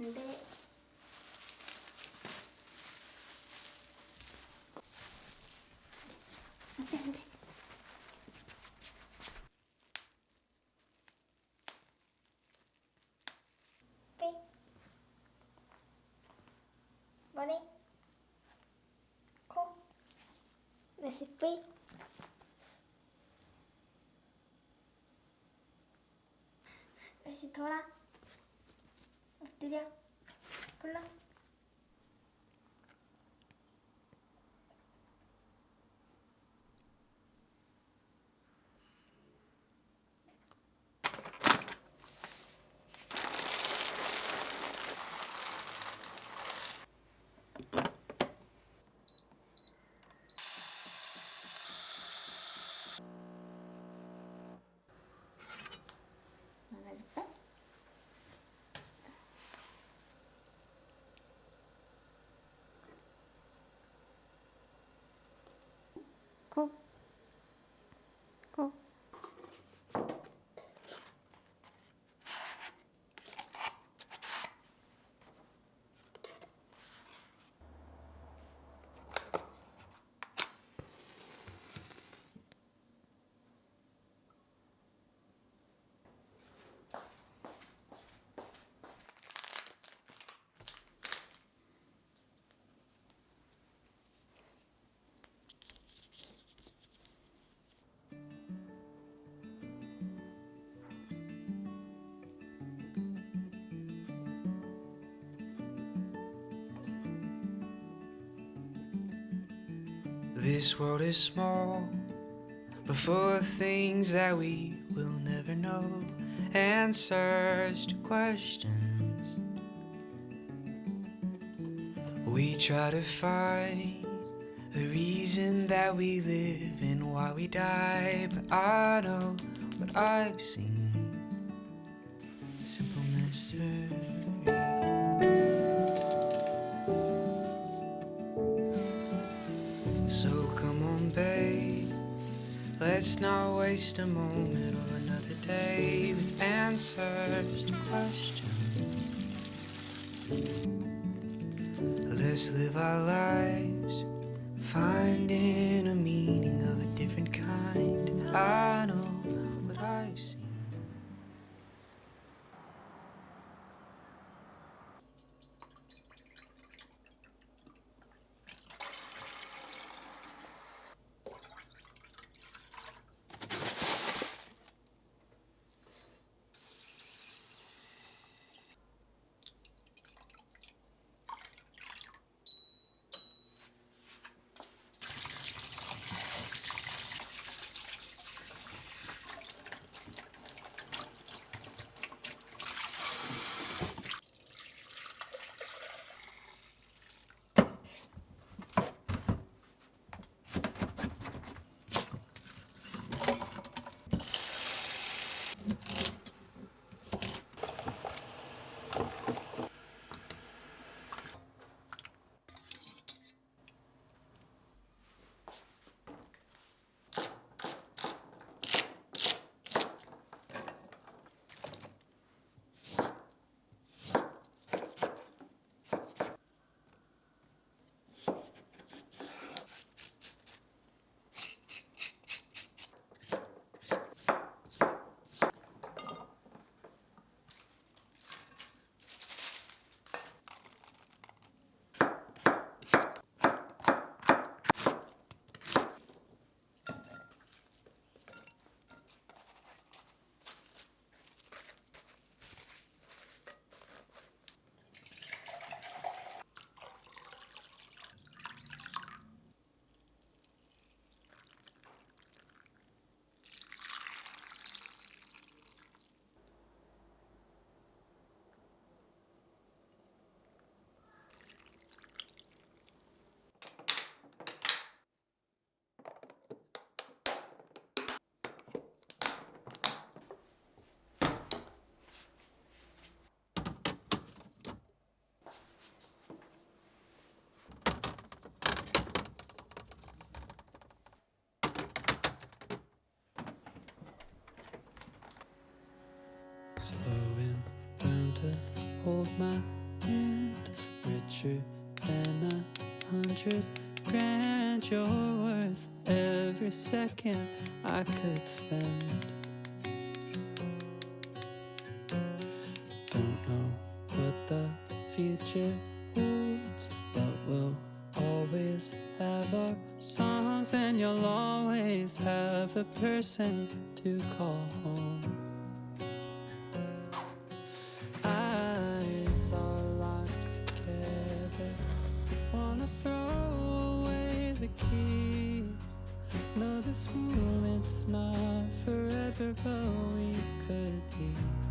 안 돼. 안 돼, 안 돼. 삐. 머리. 코. 다시 삐. 다시 돌아. 엎드려. 골라. 나가줄까? 코. 코. This world is small, but full of things that we will never know. Answers to questions we try to find, the reason that we live and why we die. But I know what I've seen, a simple mystery. So come on, babe, let's not waste a moment or another day with answers to questions. Let's live our lives, finding a meaning of a different kind. I know what I've seen. Slowing down to hold my than 100,000. You're worth every second I could spend. Don't know what the future holds, but we'll always have our songs, and you'll always have a person to call home. Eyes are locked together, wanna throw away the key. No, this moment's not forever, but we could be.